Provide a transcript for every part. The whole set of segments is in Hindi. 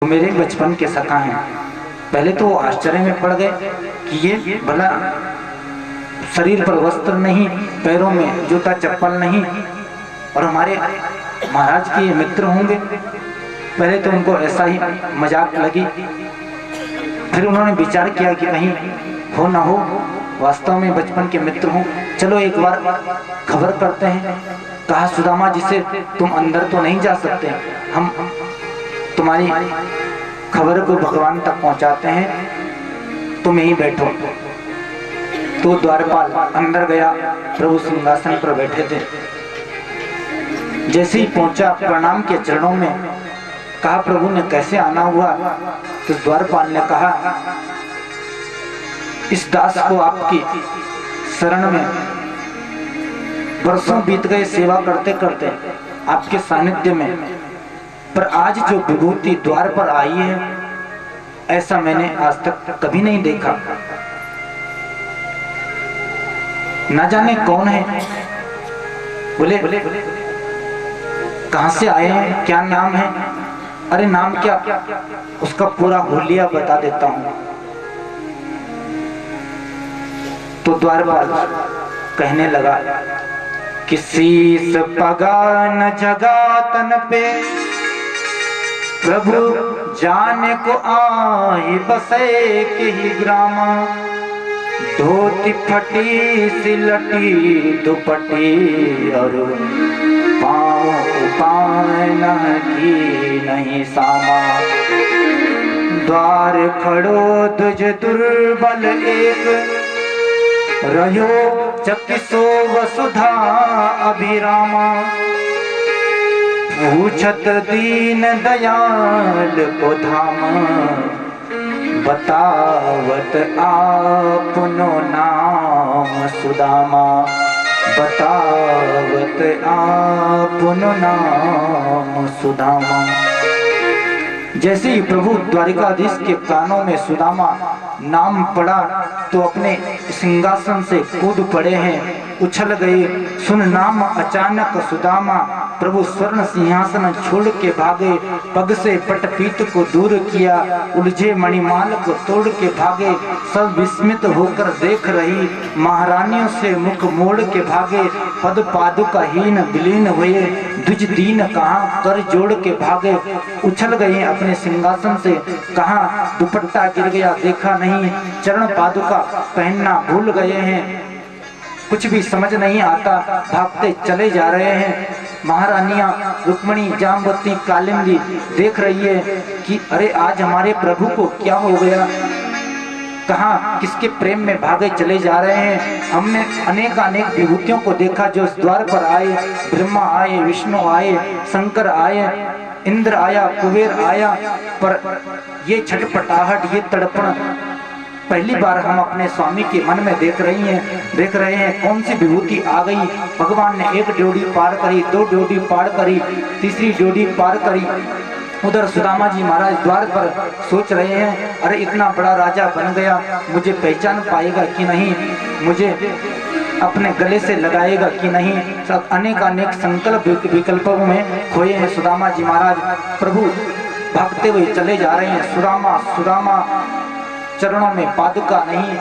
मेरे बचपन के सखा हैं। पहले तो वो आश्चर्य में पड़ गए कि ये भला शरीर पर वस्त्र नहीं, पैरों में जूता चप्पल नहीं और हमारे महाराज के ये मित्र होंगे। पहले तो उनको ऐसा ही मजाक लगी, फिर उन्होंने विचार किया कि कहीं हो ना हो वास्तव में बचपन के मित्र हों। चलो एक बार खबर करते हैं। कहा, सुदामा जी से तुम अंदर तो नहीं जा सकते, हम तुम्हारी खबर को भगवान तक पहुंचाते हैं, तुम यहीं बैठो। तो द्वारपाल अंदर गया, प्रभु सिंहासन पर बैठे थे। जैसे ही पहुंचा, प्रणाम के चरणों में कहा, प्रभु ने कैसे आना हुआ? तो द्वारपाल ने कहा, इस दास को आपकी शरण में वर्षों बीत गए सेवा करते करते आपके सानिध्य में, पर आज जो विभूति द्वार पर आई है ऐसा मैंने आज तक कभी नहीं देखा। ना जाने कौन है। बोले कहां से आए हैं, क्या नाम है? अरे नाम क्या, उसका पूरा हुलिया बता देता हूं। तो द्वारपाल कहने लगा कि शीस पगान जगा तन पे, प्रभु जाने को आए बसे के ही ग्रामा। धोती फटी सिलटी दुपट्टी और पाँव पाना की नहीं सामा। द्वार खड़ो तुझ दुर्बल एक, रहो चकिसो वसुधा अभिरामा। पूछत दीन दयाल को धाम, बतावत आपनो नाम सुदामा। बतावत आपनो नाम सुदामा। जैसे ही प्रभु द्वारिकाधीश के कानों में सुदामा नाम पड़ा तो अपने सिंहासन से कूद पड़े हैं, उछल गए। सुन नाम अचानक सुदामा, प्रभु स्वर्ण सिंहासन छोड़ के भागे। पग से पटपीत को दूर किया, उलझे मणिमाल को तोड़ के भागे। सब विस्मित होकर देख रही, महारानियों से मुख मोड़ के भागे। पद पादुकाहीन विलीन हुए, द्विज दीन कहाँ कर जोड़ के भागे। उछल गए अपने सिंहासन से, कहाँ दुपट्टा गिर गया देखा नहीं। चरण पादुका पहनना भूल गए हैं, कुछ भी समझ नहीं आता, भागते चले जा रहे हैं। महारानियां रुक्मणी, जाम्बवती, कालिंदी देख रही है कि अरे आज हमारे प्रभु को क्या हो गया, कहाँ किसके प्रेम में भागे चले जा रहे हैं। हमने अनेक विभूतियों को देखा जो इस द्वार पर आए। ब्रह्मा आए, विष्णु आए, शंकर आए, इंद्र आया, कुबेर आया, पर ये छटपटाहट, ये तड़पण पहली बार हम अपने स्वामी के मन में देख रहे हैं। कौन सी विभूति आ गई? भगवान ने एक ड्योढ़ी पार करी, दो ड्योढ़ी पार करी, तीसरी ड्योढ़ी पार करी। उधर सुदामा जी महाराज द्वार पर सोच रहे हैं, अरे इतना बड़ा राजा बन गया, मुझे पहचान पाएगा कि नहीं, मुझे अपने गले से लगाएगा कि नहीं। सब अनेक संकल्प विकल्पों में खोए हैं सुदामा जी महाराज। प्रभु भागते हुए चले जा रहे हैं। सुदामा सुदामा, चरणों में पादुका नहीं,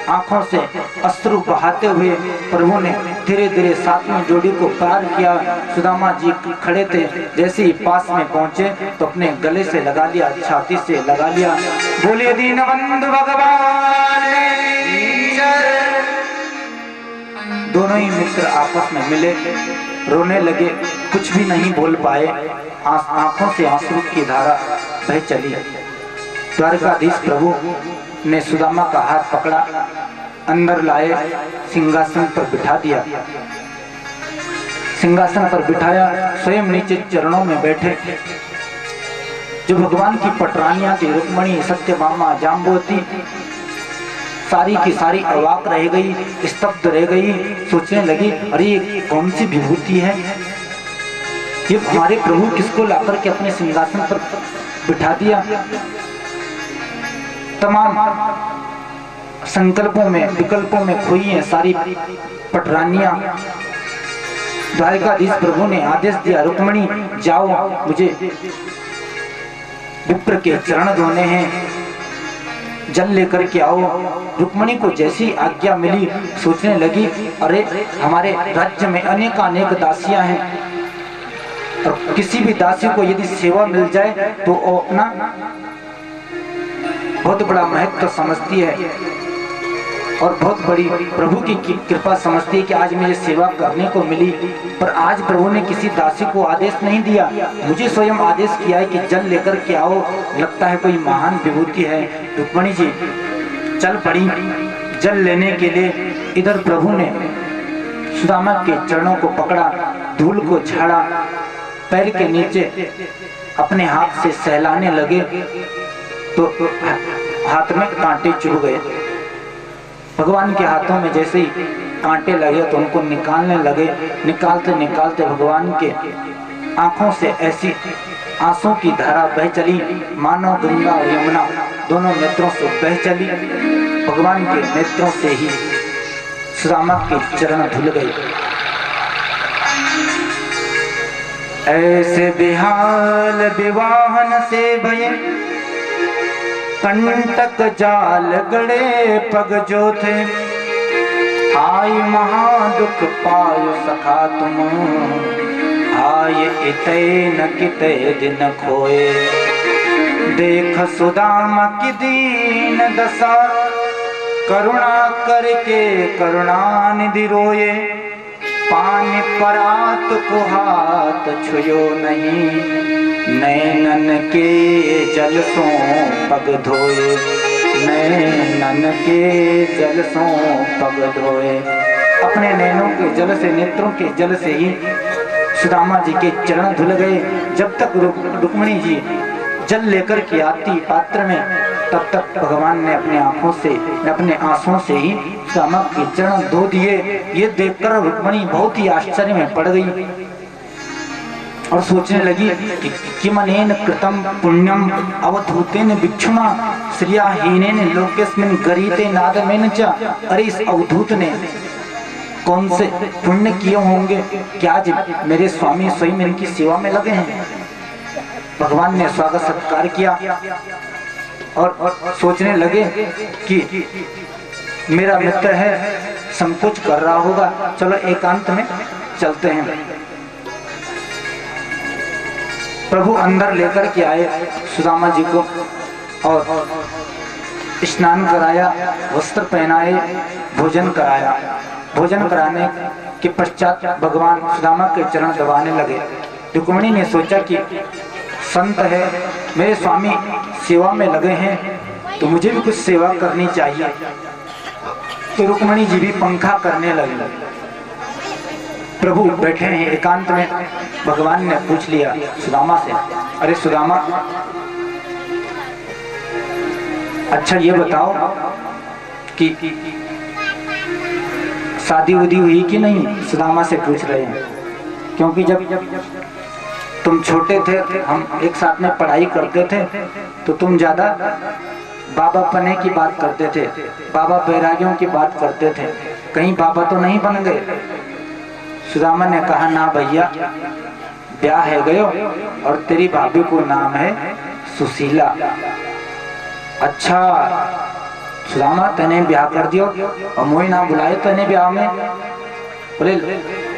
आंखों से अश्रु बहाते हुए प्रभु ने धीरे धीरे सातवीं जोड़ी को पार किया। सुदामा जी खड़े थे, जैसे ही पास में पहुंचे तो अपने गले से लगा लिया, छाती से लगा लिया। बोलिए दीनबंधु भगवान। दोनों ही मित्र आपस में मिले, रोने लगे, कुछ भी नहीं बोल पाए। आंखों से आंसू की धारा बह चली। द्वारकाधीश प्रभु ने सुदामा का हाथ पकड़ा, अंदर लाए, सिंहासन पर बिठा दिया। सिंहासन पर बिठाया, स्वयं नीचे चरणों में बैठे। जो भगवान की पटरानियां थी, रुक्मणी, सत्यभामा, जाम्बवती, सारी की सारी अवाक रह गई, स्तब्ध रह गई। सोचने लगी, अरे ये कौन सी विभूति है, ये हमारे प्रभु किसको लाकर के अपने सिंहासन पर बिठा दिया। तमाम संकल्पों में विकल्पों में खोई हैं सारी पटरानियां। द्वारिकाधीश प्रभु ने आदेश दिया, रुक्मणी जाओ, मुझे विप्र के चरण धोने हैं, जल लेकर के आओ। रुक्मिणी को जैसी आज्ञा मिली सोचने लगी, अरे हमारे राज्य में अनेक दासियां हैं और किसी भी दासी को यदि सेवा मिल जाए तो वो अपना बहुत बड़ा महत्व समझती है और बहुत बड़ी प्रभु की कृपा समझती है कि आज मुझे सेवा करने को मिली। पर आज प्रभु ने किसी दासी को आदेश नहीं दिया, मुझे स्वयं आदेश किया है कि जल लेकर के आओ, लगता है कोई महान विभूति है। रुक्मिणी जी चल पड़ी जल लेने के लिए। इधर प्रभु ने सुदामा के चरणों को पकड़ा, धूल को झाड़ा, पैर के नीचे अपने हाथ से सहलाने लगे तो हाथ में कांटे चुभ गए। भगवान के हाथों में जैसे ही कांटे लगे तो उनको निकालने लगे। निकालते निकालते भगवान के आंखों से ऐसी आंसू की धारा बह चली मानो गंगा और यमुना दोनों नेत्रों से बह चली। भगवान के नेत्रों से ही सुदामा के चरण धुल गए। ऐसे बेहाल विवाहन से भये, कंटक जाल गड़े पग जो थे, आय महादुख पायो सखा तुम, आय इते न किते दिन खोए। देख सुदामा की दीन दशा, करुणा करके करुणानिधि रोए। पानी परात को हाथ छुयो नहीं, नैनन के जल सो पग धोए। नैनन के जल सो पग धोए। अपने नैनों के जल से, नेत्रों के जल से ही सुदामा जी के चरण धुल गए। जब तक रुक्मिणी जी जल लेकर के आती पात्र में, तब तक भगवान ने अपने आंखों से, अपने आंसुओं से ही सुदामा के चरण धो दिए। ये देखकर रुक्मिणी बहुत ही आश्चर्य में पड़ गई और सोचने लगी कि किमनेन कृतम पुण्यम अवधूतेन भिक्षुणा श्रियाहीनेन लोकेस्मिन् गरीते नादमेन च। अरे इस अवधूत ने कौन से पुण्य किए होंगे कि आज मेरे स्वामी स्वयं इनकी सेवा में लगे हैं। भगवान ने स्वागत सत्कार किया और सोचने लगे कि मेरा मित्र है, संकोच कर रहा होगा, चलो एकांत में चलते हैं। प्रभु अंदर लेकर के आए सुदामा जी को और स्नान कराया, वस्त्र पहनाए, भोजन कराया। भोजन कराने के पश्चात भगवान सुदामा के चरण दबाने लगे। रुक्मिणी ने सोचा कि संत है, मेरे स्वामी सेवा में लगे हैं तो मुझे भी कुछ सेवा करनी चाहिए। तो रुक्मिणी जी भी पंखा करने लगे। प्रभु बैठे हैं एकांत में। भगवान ने पूछ लिया सुदामा से, अरे सुदामा, अच्छा ये बताओ कि शादी उदी हुई कि नहीं? सुदामा से पूछ रहे हैं, क्योंकि जब तुम छोटे थे, हम एक साथ में पढ़ाई करते थे, तो तुम ज्यादा बाबा पने की बात करते थे, बाबा बैरागियों की बात करते थे, कहीं बाबा तो नहीं बन गए? सुदामा ने कहा, ना भैया, ब्याह है गयो और तेरी भाभी को नाम है सुशीला। अच्छा सुदामा, तने ब्याह कर दियो और मोई ना बुलाए तने ब्याह में? बोले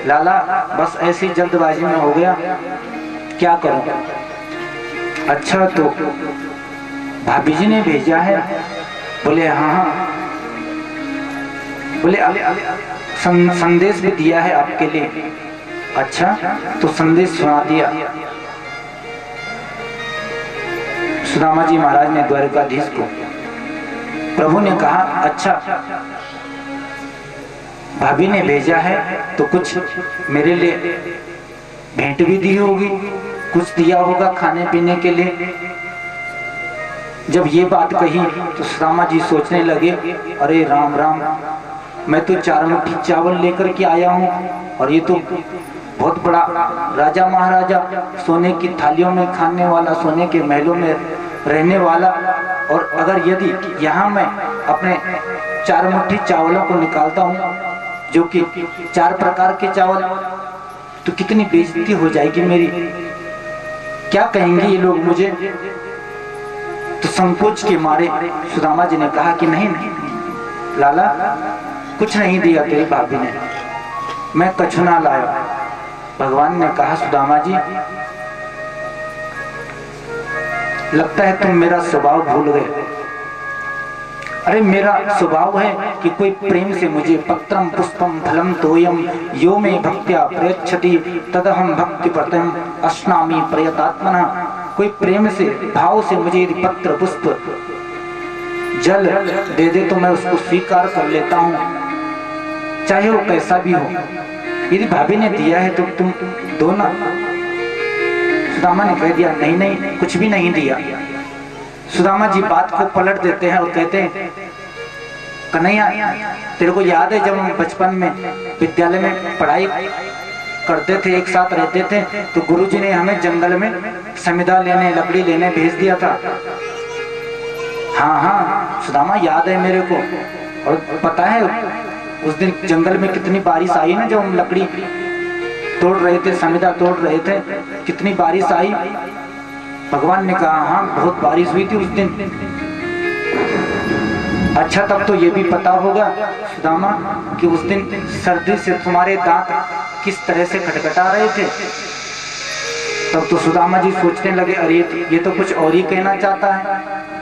लाला, बस ऐसी जल्दबाजी में हो गया, क्या करूं? अच्छा तो भाभी जी ने भेजा है? बोले हाँ। बोले संदेश भी दिया है आपके लिए। अच्छा तो संदेश सुना दिया। सुदामा जी महाराज ने द्वारकाधीश को, प्रभु ने कहा, अच्छा भाभी ने भेजा है तो कुछ मेरे लिए भेंट भी दी होगी, कुछ दिया होगा खाने पीने के लिए। जब ये बात कही तो सुदामा जी सोचने लगे, अरे राम राम, मैं तो 4 मुट्ठी चावल लेकर के आया हूँ और ये तो बहुत बड़ा राजा महाराजा, सोने की थालियों में खाने वाला, सोने के महलों में रहने वाला, और अगर यदि यहाँ मैं अपने 4 मुट्ठी चावलों को निकालता हूँ, जो कि 4 प्रकार के चावल, तो कितनी बेइज्जती हो जाएगी मेरी, क्या कहेंगे ये लोग मुझे? संकोच के मारे सुदामा जी ने कहा कि नहीं नहीं लाला, कुछ नहीं दिया तेरी भाभी ने, मैं कछु ना लाया। भगवान ने कहा सुदामा जी, लगता है तुम मेरा स्वभाव भूल गए। अरे मेरा स्वभाव है कि कोई प्रेम से मुझे पत्रम पुष्पम फलम तोयम यो में भक्त्या प्रयच्छति तदहम भक्ति प्रतम अश्नामी प्रयतात्मना। कोई प्रेम से भाव से मुझे यदि पत्र पुष्प जल दे दे तो मैं उसको स्वीकार कर लेता हूँ, चाहे वो कैसा भी हो। यदि भाभी ने दिया है तो तुम दो ना। सुदामा ने कह दिया नहीं नहीं, कुछ भी नहीं दिया। सुदामा जी बात को पलट देते हैं और कहते हैं, कन्हैया तेरे को याद है जब हम बचपन में विद्यालय में पढ़ाई करते थे, एक साथ रहते थे, तो गुरुजी ने हमें जंगल में समिधा लेने, लकड़ी लेने भेज दिया था। हाँ हाँ सुदामा, याद है मेरे को। और पता है उस दिन जंगल में कितनी बारिश आई ना, जब हम लकड़ी तोड़ रहे थे, समिधा तोड़ रहे थे, कितनी बारिश आई। भगवान ने कहा हाँ बहुत बारिश हुई थी उस दिन। अच्छा तब तो ये भी पता होगा सुदामा कि उस दिन सर्दी से तुम्हारे दांत किस तरह से खटखटा रहे थे। तब तो सुदामा जी सोचने लगे, अरे ये तो कुछ और ही कहना चाहता है।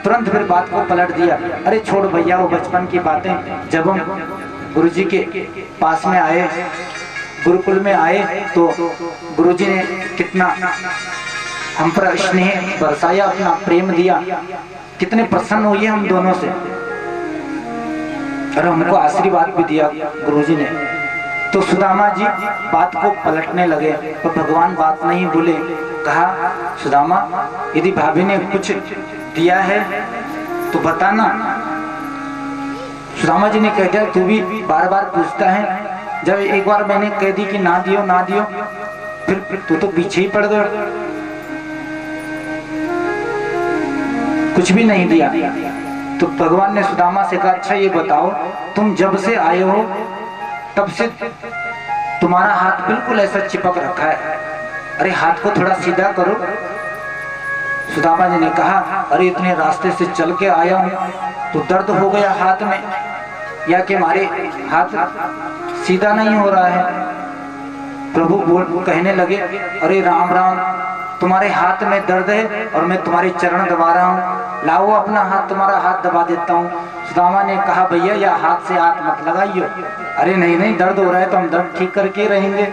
तुरंत फिर बात को पलट दिया, अरे छोड़ भैया वो बचपन की बातें। जब हम गुरुजी के पास में आए, गुरुकुल में आए, तो गुरुजी ने कितना हम पर स्नेह बरसाया, अपना प्रेम दिया, कितने प्रसन्न हुए हम दोनों से, और हमको आशीर्वाद भी दिया गुरुजी ने। तो सुदामा जी बात को पलटने लगे, पर भगवान बात नहीं बोले। कहा सुदामा, यदि भाभी ने कुछ दिया है तो बताना। सुदामा जी ने कह दिया, तू भी बार बार पूछता है। जब एक बार मैंने कह दी कि ना दियो ना दियो, फिर तू तो पीछे ही पड़ गया, कुछ भी नहीं दिया। तो भगवान ने सुदामा से कहा, अच्छा ये बताओ, तुम जब से आए हो तब से तुम्हारा हाथ बिल्कुल ऐसा चिपक रखा है, अरे हाथ को थोड़ा सीधा करो। सुदामा जी ने कहा, अरे इतने रास्ते से चल के आया हूं तो दर्द हो गया हाथ में, या कि हमारे हाथ सीधा नहीं हो रहा है। प्रभु कहने लगे, अरे राम राम, तुम्हारे हाथ में दर्द है और मैं तुम्हारे चरण दबा रहा हूँ, लाओ अपना हाथ, तुम्हारा हाथ दबा देता हूँ। सुदामा ने कहा, भैया या हाथ से हाथ मत लगाइयो। अरे नहीं नहीं, दर्द हो रहा है तो हम दर्द ठीक करके रहेंगे।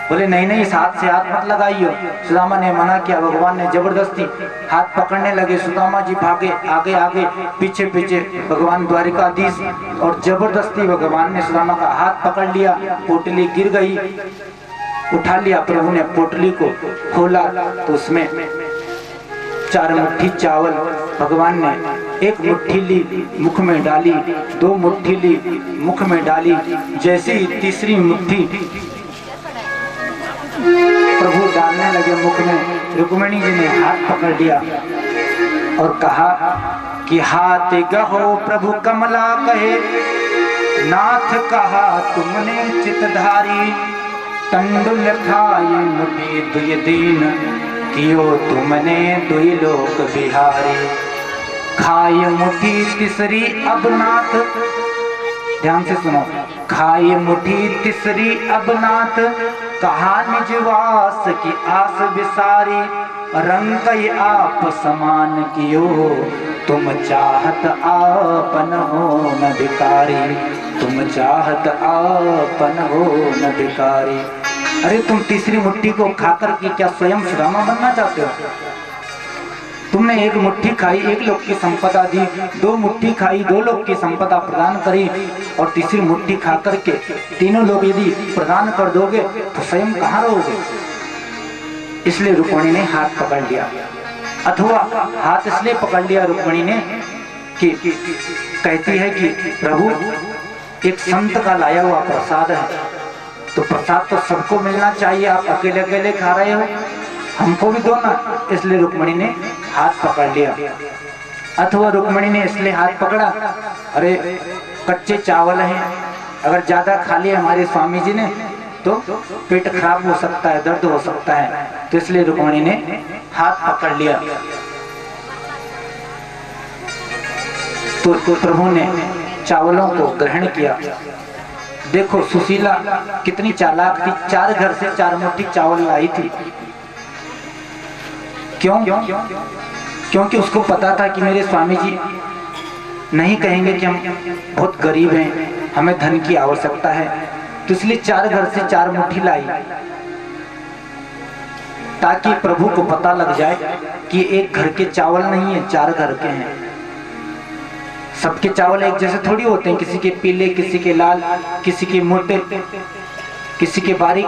बोले नहीं नहीं, इस हाथ से हाथ मत लगाइयो। सुदामा ने मना किया। भगवान ने जबरदस्ती हाथ पकड़ने लगे। सुदामा जी भागे, आगे आगे पीछे पीछे भगवान द्वारिकाधीश, और जबरदस्ती भगवान ने सुदामा का हाथ पकड़ लिया। पोटली गिर गई, उठा लिया। प्रभु ने पोटली को खोला तो उसमें 4 मुट्ठी चावल, भगवान ने 1 मुट्ठी ली मुख में डाली, 2 मुट्ठी ली मुख में डाली। जैसे ही तीसरी मुट्ठी प्रभु डालने लगे मुख में, रुक्मिणी जी ने हाथ पकड़ लिया और कहा कि हाथ गहो प्रभु कमला कहे, नाथ कहा तुमने चितधारी, तंडुल खाई मुठी दुई दीन, कियो तुमने दुई लोक बिहारी। खाई मुठी तीसरी अब नाथ, ध्यान से सुनो, खाई मुठी तीसरी अब नाथ, कहा निजवास की आस बिसारी, रंग आप समान कियो, तुम चाहत आपन हो न भिकारी, तुम चाहत आपन हो न भिकारी। अरे तुम तीसरी मुट्ठी को खाकर के क्या स्वयं सुदामा बनना चाहते हो? तुमने 1 मुट्ठी खाई, 1 लोक की संपदा दी, 2 मुट्ठी खाई, 2 लोक की संपदा प्रदान करी, और तीसरी मुट्ठी खा करके तीनों लोग यदि प्रदान कर दोगे तो स्वयं कहाँ रहोगे? इसलिए रुक्मिणी ने हाथ पकड़ लिया। अथवा हाथ इसलिए पकड़ लिया रुक्मिणी ने कि कहती है कि प्रभु एक संत का लाया हुआ प्रसाद है, तो प्रसाद तो सबको मिलना चाहिए, आप अकेले अकेले खा रहे हो, हमको भी दो ना। इसलिए रुक्मिणी ने हाथ पकड़ लिया। अथवा रुक्मिणी ने इसलिए हाथ पकड़ा, अरे कच्चे चावल हैं, अगर ज्यादा खा लिया हमारे स्वामी जी ने तो पेट खराब हो सकता है, दर्द हो सकता है, तो इसलिए रुक्मिणी ने हाथ पकड़ लिया। तो प्रभु ने चावलों को ग्रहण किया। देखो सुशीला कितनी चालाक थी, 4 घर से 4 मुट्ठी चावल लाई थी। क्यों? क्योंकि उसको पता था कि मेरे स्वामी जी नहीं कहेंगे कि हम बहुत गरीब हैं, हमें धन की आवश्यकता है, तो इसलिए 4 घर से 4 मुट्ठी लाई, ताकि प्रभु को पता लग जाए कि एक घर के चावल नहीं है, 4 घर के हैं। सबके चावल एक जैसे थोड़ी होते हैं, किसी के पीले, किसी के लाल, किसी के मोटे, किसी के बारीक।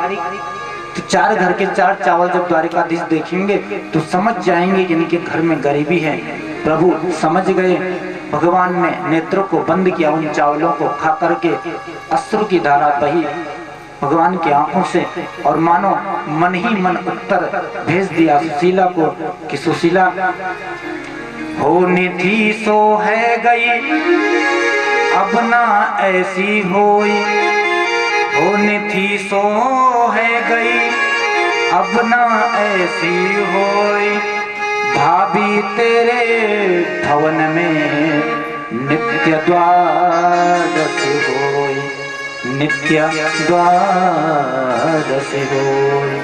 तो 4 घर के 4 चावल जब द्वारिकाधीश देखेंगे तो समझ जाएंगे कि इनके घर में गरीबी है। प्रभु समझ गए। भगवान ने नेत्रों को बंद किया, उन चावलों को खा करके अश्रु की धारा बही भगवान की आंखों से, और मानो मन ही मन उत्तर भेज दिया सुशीला को कि सुशीला होनी थी सो है गई, अब ना ऐसी होई। होनी थी सो है गई, अब ना ऐसी होई। भाभी तेरे भवन में नित्य द्वादश होई, नित्य द्वादश होई।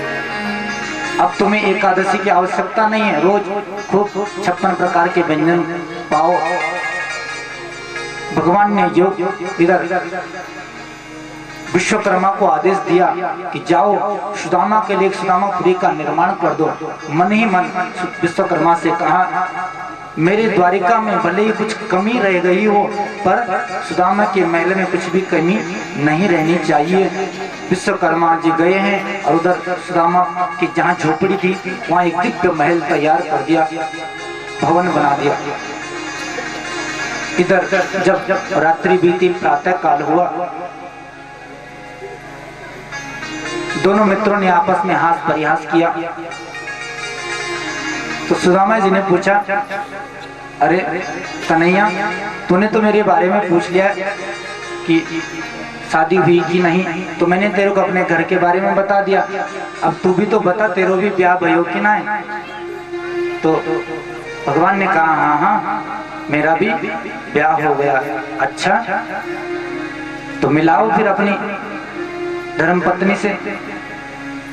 अब तुम्हें एकादशी की आवश्यकता नहीं है, रोज खूब 56 प्रकार के व्यंजन पाओ। भगवान ने योग इधर विश्वकर्मा को आदेश दिया कि जाओ सुदामा के लिए सुदामापुरी का निर्माण कर दो। मन ही मन विश्वकर्मा से कहा, मेरे द्वारिका में भले ही कुछ कमी रह गई हो, पर सुदामा के महल में कुछ भी कमी नहीं रहनी चाहिए। विश्वकर्मा जी गए हैं और उधर सुदामा की जहाँ झोपड़ी थी वहाँ एक दिव्य महल तैयार कर दिया, भवन बना दिया। इधर जब रात्रि बीती, प्रातः काल हुआ, दोनों मित्रों ने आपस में हास परिहास किया। तो सुदामा जी ने पूछा, अरे कन्हैया, तूने तो मेरे बारे में पूछ लिया कि शादी हुई कि नहीं, तो मैंने तेरे को अपने घर के बारे में बता दिया। अब तू भी तो बता, तेरो भी ब्याह भयो कि ना है? तो भगवान ने कहा, हाँ हाँ मेरा भी ब्याह हो गया। अच्छा, तो मिलाओ फिर अपनी धर्मपत्नी से।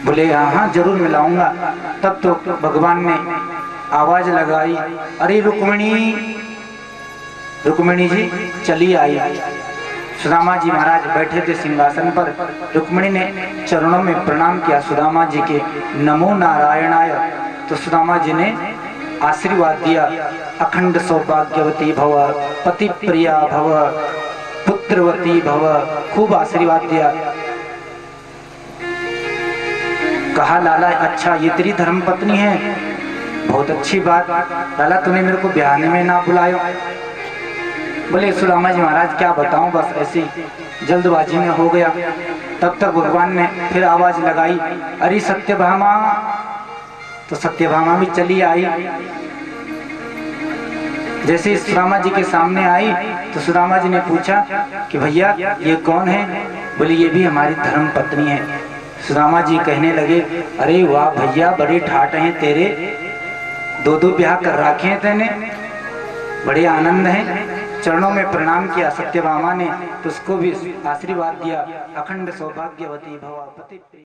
बोले हाँ जरूर मिलाऊंगा। तब तो भगवान ने आवाज लगाई, अरे रुक्मिणी, रुक्मिणी जी चली आई। सुदामा जी महाराज बैठे थे सिंहासन पर। रुक्मिणी ने चरणों में प्रणाम किया सुदामा जी के, नमो नारायणाय। तो सुदामा जी ने आशीर्वाद दिया, अखंड सौभाग्यवती भव, पति प्रिया भव, पुत्रवती भव, खूब आशीर्वाद दिया। कहा, लाला अच्छा ये तेरी धर्मपत्नी है, बहुत अच्छी बात। लाला तूने मेरे को ब्याहने में ना बुलायो। बोले सुदामा जी महाराज क्या बताऊं, बस ऐसी जल्दबाजी में हो गया। तब तक भगवान ने फिर आवाज लगाई, अरे सत्यभामा। तो सत्यभामा भी चली आई। जैसे सुदामा जी के सामने आई तो सुदामा जी ने पूछा कि भैया ये कौन है? बोले ये भी हमारी धर्म पत्नी है। सुदामा जी कहने लगे, अरे वाह भैया, बड़े ठाट हैं तेरे, 2 ब्याह कर रखे हैं तेने, बड़े आनंद हैं। चरणों में प्रणाम किया सत्यभामा ने, तो उसको भी आशीर्वाद दिया, अखंड सौभाग्यवती भव, पति